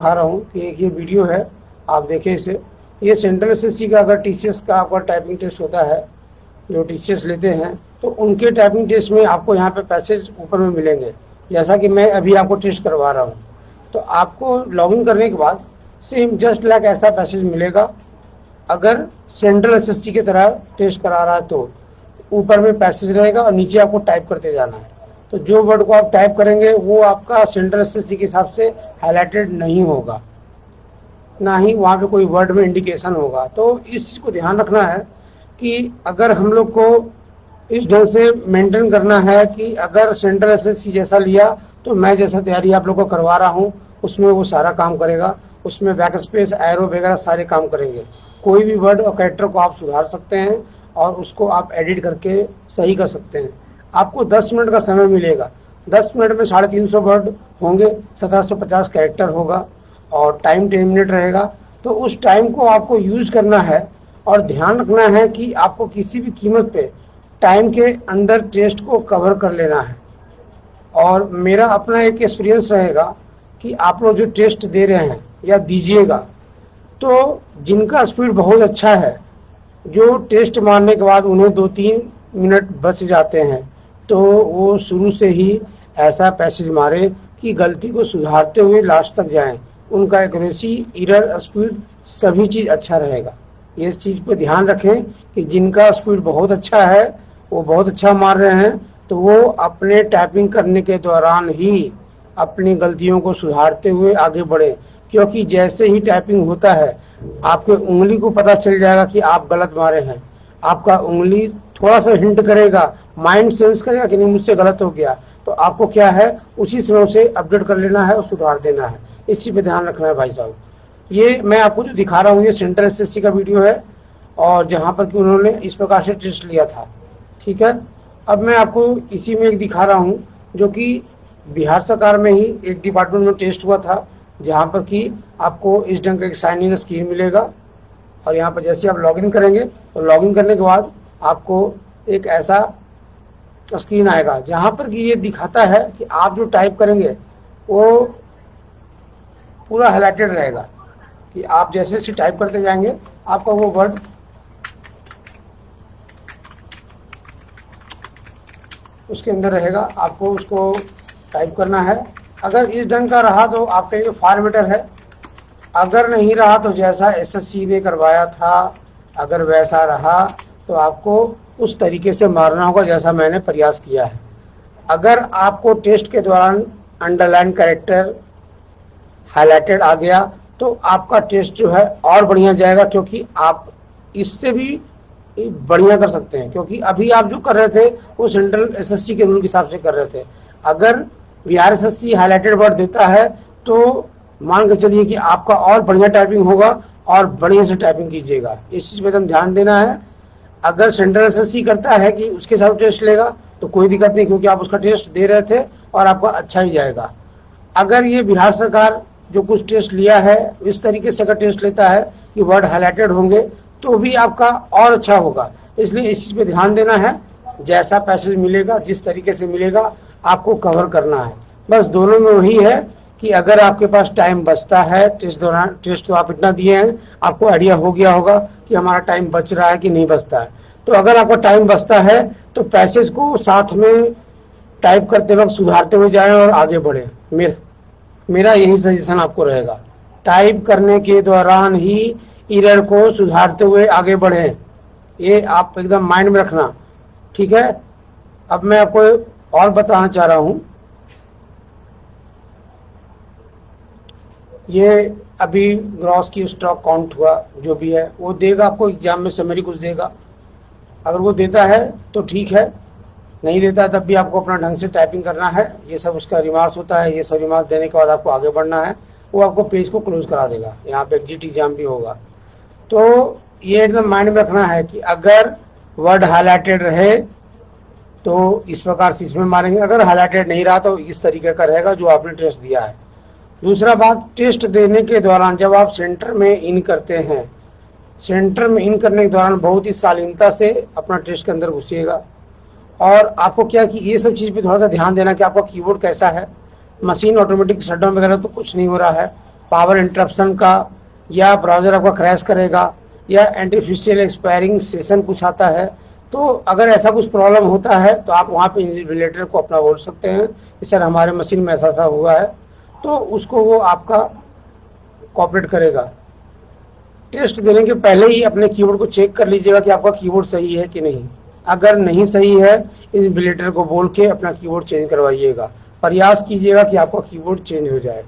दिखा रहा हूँ कि एक ये वीडियो है, आप देखें इसे। ये सेंट्रल एसएससी का अगर टीसीएस का आपका टाइपिंग टेस्ट होता है, जो टीसीएस लेते हैं, तो उनके टाइपिंग टेस्ट में आपको यहाँ पे पैसेज ऊपर में मिलेंगे। जैसा कि मैं अभी आपको टेस्ट करवा रहा हूँ, तो आपको लॉगिन करने के बाद सेम जस्ट लाइक ऐसा पैसेज मिलेगा। अगर सेंट्रल एसएससी की तरह टेस्ट करा रहा है तो ऊपर में पैसेज रहेगा और नीचे आपको टाइप करते जाना है। तो जो वर्ड को आप टाइप करेंगे वो आपका सेंट्रल एसएससी के हिसाब से हाईलाइटेड नहीं होगा, ना ही वहाँ पे कोई वर्ड में इंडिकेशन होगा। तो इस चीज़ को ध्यान रखना है कि अगर हम लोग को इस ढंग से मेंटेन करना है कि अगर सेंट्रल एसएससी जैसा लिया तो मैं जैसा तैयारी आप लोग को करवा रहा हूँ उसमें वो सारा काम करेगा, उसमें बैक स्पेस एरो वगैरह सारे काम करेंगे। कोई भी वर्ड और कैरेक्टर को आप सुधार सकते हैं और उसको आप एडिट करके सही कर सकते हैं। आपको 10 मिनट का समय मिलेगा। 10 मिनट में 350 वर्ड होंगे, 1750 कैरेक्टर होगा और टाइम 10 मिनट रहेगा। तो उस टाइम को आपको यूज करना है और ध्यान रखना है कि आपको किसी भी कीमत पे टाइम के अंदर टेस्ट को कवर कर लेना है। और मेरा अपना एक एक्सपीरियंस रहेगा कि आप लोग जो टेस्ट दे रहे हैं या दीजिएगा, तो जिनका स्पीड बहुत अच्छा है, जो टेस्ट मारने के बाद उन्हें 2-3 मिनट बच जाते हैं, तो वो शुरू से ही ऐसा पैसेज मारे कि गलती को सुधारते हुए लास्ट तक जाएं। उनका एक्यूरेसी, एरर, स्पीड सभी चीज़ अच्छा रहेगा। ये इस चीज़ पे ध्यान रखें कि जिनका स्पीड बहुत अच्छा है, वो बहुत अच्छा मार रहे हैं, तो वो अपने टाइपिंग करने के दौरान ही अपनी गलतियों को सुधारते हुए आगे बढ़े। क्योंकि जैसे ही टाइपिंग होता है आपके उंगली को पता चल जाएगा कि आप गलत मारे हैं। आपका उंगली थोड़ा सा हिंट करेगा, माइंड सेंस करेगा कि नहीं मुझसे गलत हो गया, तो आपको क्या है उसी समय उसे अपडेट कर लेना है और सुधार देना है। इस चीज़ पे ध्यान रखना है भाई साहब। ये मैं आपको जो दिखा रहा हूँ ये सेंट्रल एसएससी का वीडियो है और जहाँ पर कि उन्होंने इस प्रकार से टेस्ट लिया था। ठीक है, अब मैं आपको इसी में एक दिखा रहा हूँ जो कि बिहार सरकार में ही एक डिपार्टमेंट में टेस्ट हुआ था, जहाँ पर कि आपको इस ढंग का एक साइन इन स्क्रीन मिलेगा। और यहाँ पर जैसे आप लॉगिन करेंगे तो लॉगिन करने के बाद आपको एक ऐसा स्क्रीन आएगा जहाँ पर कि ये दिखाता है कि आप जो टाइप करेंगे वो पूरा हाईलाइटेड रहेगा, कि आप जैसे से टाइप करते जाएंगे आपका वो वर्ड उसके अंदर रहेगा, आपको उसको टाइप करना है। अगर इस ढंग का रहा तो आपका ये फार बेटर है, अगर नहीं रहा तो जैसा एसएससी ने करवाया था अगर वैसा रहा तो आपको उस तरीके से मारना होगा जैसा मैंने प्रयास किया है। अगर आपको टेस्ट के दौरान अंडरलाइन कैरेक्टर हाईलाइटेड आ गया तो आपका टेस्ट जो है और बढ़िया जाएगा, क्योंकि आप इससे भी बढ़िया कर सकते हैं। क्योंकि अभी आप जो कर रहे थे वो सेंट्रल एसएससी के रूल के हिसाब से कर रहे थे। अगर बिहार एसएससी हाईलाइटेड वर्ड देता है तो मान के चलिए कि आपका और बढ़िया टाइपिंग होगा और बढ़िया से टाइपिंग कीजिएगा। इस चीज़ पे एकदम ध्यान देना है। अगर सेंट्रल एसएससी करता है कि उसके साथ टेस्ट लेगा तो कोई दिक्कत नहीं, क्योंकि आप उसका टेस्ट दे रहे थे और आपका अच्छा ही जाएगा। अगर ये बिहार सरकार जो कुछ टेस्ट लिया है इस तरीके से अगर टेस्ट लेता है कि वर्ड हाईलाइटेड होंगे तो भी आपका और अच्छा होगा। इसलिए इस चीज़ पे ध्यान देना है। जैसा पैसेज मिलेगा, जिस तरीके से मिलेगा, आपको कवर करना है। बस दोनों में वही है कि अगर आपके पास टाइम बचता है टेस्ट दौरान, टेस्ट तो आप इतना दिए हैं, आपको आइडिया हो गया होगा कि हमारा टाइम बच रहा है कि नहीं बचता है। तो अगर आपका टाइम बचता है तो पैसेज को साथ में टाइप करते वक्त सुधारते हुए जाएं और आगे बढ़े। मेरा यही सजेशन आपको रहेगा, टाइप करने के दौरान ही एरर को सुधारते हुए आगे बढ़े। ये आप एकदम माइंड में रखना, ठीक है। अब मैं आपको और बताना चाह रहा हूँ, ये अभी ग्रॉस की स्टॉक काउंट हुआ जो भी है वो देगा आपको एग्जाम में, समरी कुछ देगा। अगर वो देता है तो ठीक है, नहीं देता तब भी आपको अपना ढंग से टाइपिंग करना है। ये सब उसका रिमार्क्स होता है, ये सब रिमार्क्स देने के बाद आपको आगे बढ़ना है। वो आपको पेज को क्लोज करा देगा। यहाँ पे एग्जिट एग्जाम भी होगा। तो ये एकदम माइंड में रखना है कि अगर वर्ड हाईलाइटेड रहे तो इस प्रकार से इसमें मारेंगे, अगर हाईलाइटेड नहीं रहा तो इस तरीके का रहेगा जो आपने टेस्ट दिया है। दूसरा बात, टेस्ट देने के दौरान जब आप सेंटर में इन करते हैं, सेंटर में इन करने के दौरान बहुत ही शालीनता से अपना टेस्ट के अंदर घुसिएगा। और आपको क्या कि ये सब चीज़ पे थोड़ा सा ध्यान देना कि आपका कीबोर्ड कैसा है। मशीन ऑटोमेटिक शटडाउन वगैरह तो कुछ नहीं हो रहा है, पावर इंटरप्शन का, या ब्राउज़र आपका क्रैश करेगा, या आर्टिफिशियल एक्सपायरिंग सेशन कुछ आता है। तो अगर ऐसा कुछ प्रॉब्लम होता है तो आप वहाँ पे इन्विजिलेटर को अपना बोल सकते हैं कि सर हमारे मशीन में ऐसा हुआ है, तो उसको वो आपका कोऑपरेट करेगा। टेस्ट देने के पहले ही अपने कीबोर्ड को चेक कर लीजिएगा कि आपका कीबोर्ड सही है कि नहीं। अगर नहीं सही है, इन्विजिलेटर को बोल के अपना कीबोर्ड चेंज करवाइएगा। प्रयास कीजिएगा कि आपका कीबोर्ड चेंज हो जाए,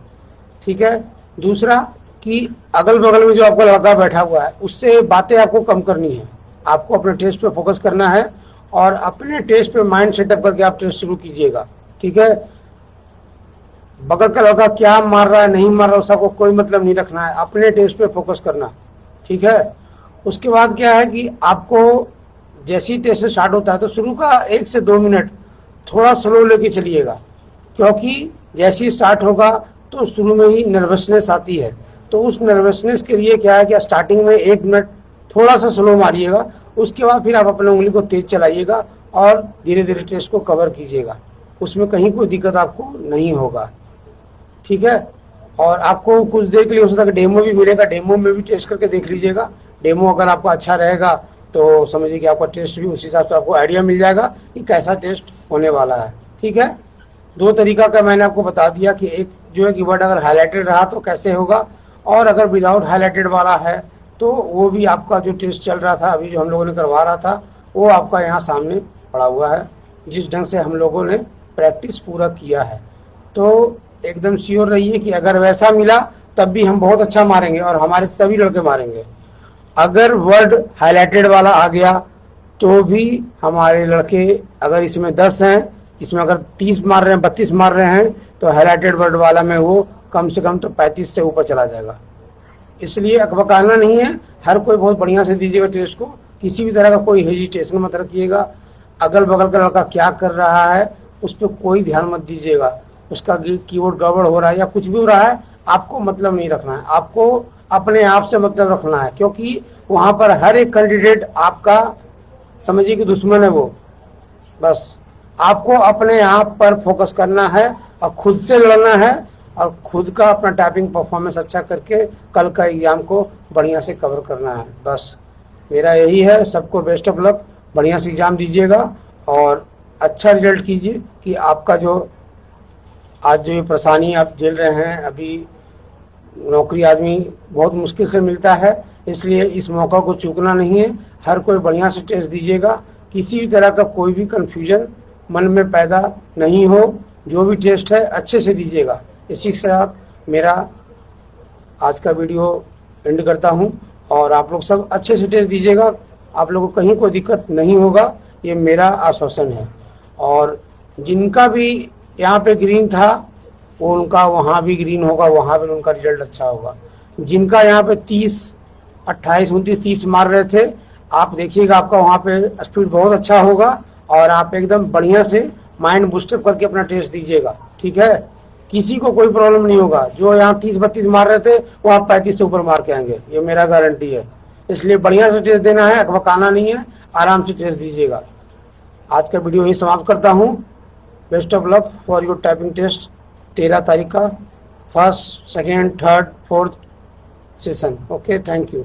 ठीक है। दूसरा कि अगल बगल में जो आपका लड़का बैठा हुआ है उससे बातें आपको कम करनी है। आपको अपने टेस्ट पे फोकस करना है और अपने टेस्ट पे माइंड सेटअप करके आप टेस्ट शुरू कीजिएगा, ठीक है। बगल का लड़का क्या मार रहा है नहीं मार रहा है उसका कोई मतलब नहीं रखना है, अपने टेस्ट पे फोकस करना, ठीक है। उसके बाद क्या है कि आपको जैसे ही टेस्ट स्टार्ट होता है तो शुरू का 1 से 2 मिनट थोड़ा स्लो लेके चलिएगा, क्योंकि जैसे ही स्टार्ट होगा तो शुरू में ही नर्वसनेस आती है। तो उस नर्वसनेस के लिए क्या है कि स्टार्टिंग में 1 मिनट थोड़ा सा स्लो मारिएगा, उसके बाद फिर आप अपने उंगली को तेज चलाइएगा और धीरे धीरे टेस्ट को कवर कीजिएगा। उसमें कहीं कोई दिक्कत आपको नहीं होगा, ठीक है। और आपको कुछ देर के लिए हो सकता है डेमो भी मिलेगा, डेमो में भी टेस्ट करके देख लीजिएगा। डेमो अगर आपको अच्छा रहेगा तो समझिए कि आपका टेस्ट भी उस हिसाब से आपको आइडिया मिल जाएगा कि कैसा टेस्ट होने वाला है, ठीक है। 2 तरीका का मैंने आपको बता दिया कि एक जो है कीवर्ड अगर हाईलाइटेड रहा तो कैसे होगा, और अगर विदाउट हाईलाइटेड वाला है तो वो भी आपका जो टेस्ट चल रहा था अभी जो हम लोगों ने करवा रहा था वो आपका यहाँ सामने पड़ा हुआ है, जिस ढंग से हम लोगों ने प्रैक्टिस पूरा किया है। तो एकदम श्योर रहिए कि अगर वैसा मिला तब भी हम बहुत अच्छा मारेंगे और हमारे सभी लड़के मारेंगे। अगर वर्ड हाईलाइटेड वाला आ गया तो भी हमारे लड़के, अगर इसमें 10 हैं, इसमें अगर 30 मार रहे हैं, 32 मार रहे हैं, तो हाईलाइटेड वर्ड वाला में वो कम से कम तो 35 से ऊपर चला जाएगा। इसलिए अकबकाना नहीं है, हर कोई बहुत बढ़िया से दीजिएगा टेस्ट को, किसी भी तरह का कोई हेजिटेशन मत रखिएगा। अगल बगल का लड़का क्या कर रहा है उस पर कोई ध्यान मत दीजिएगा, उसका कीबोर्ड गड़बड़ हो रहा है या कुछ भी हो रहा है, आपको मतलब नहीं रखना है, आपको अपने आप से मतलब रखना है, क्योंकि वहां पर हर एक कैंडिडेट आपका समझिए कि दुश्मन है वो। बस आपको अपने आप पर फोकस करना है और खुद से लड़ना है और खुद का अपना टाइपिंग परफॉर्मेंस अच्छा करके कल का एग्जाम को बढ़िया से कवर करना है। बस मेरा यही है। सबको बेस्ट ऑफ लक, बढ़िया से एग्जाम दीजिएगा और अच्छा रिजल्ट कीजिए कि आपका जो आज जो ये परेशानी आप झेल रहे हैं, अभी नौकरी आदमी बहुत मुश्किल से मिलता है, इसलिए इस मौका को चूकना नहीं है। हर कोई बढ़िया से टेस्ट दीजिएगा, किसी भी तरह का कोई भी कन्फ्यूजन मन में पैदा नहीं हो, जो भी टेस्ट है अच्छे से दीजिएगा। इसी के साथ मेरा आज का वीडियो एंड करता हूं और आप लोग सब अच्छे से टेस्ट दीजिएगा, आप लोगों को कहीं कोई दिक्कत नहीं होगा, ये मेरा आश्वासन है। और जिनका भी यहाँ पे ग्रीन था वो उनका वहाँ भी ग्रीन होगा, वहाँ भी उनका रिजल्ट अच्छा होगा। जिनका यहाँ पे 30, 28, 29, 30 मार रहे थे, आप देखिएगा आपका वहाँ पे स्पीड बहुत अच्छा होगा और आप एकदम बढ़िया से माइंड बूस्टअप करके अपना टेस्ट दीजिएगा, ठीक है। किसी को कोई प्रॉब्लम नहीं होगा। जो यहाँ 30, 32 मार रहे थे वो आप 35 से ऊपर मार के आएंगे, ये मेरा गारंटी है। इसलिए बढ़िया से टेस्ट देना है, अकबकाना नहीं है, आराम से टेस्ट दीजिएगा। आज का वीडियो यही समाप्त करता हूँ। Best of luck for your typing test 13 तारीख का, 1st, 2nd, 3rd, 4th session. Okay, thank you.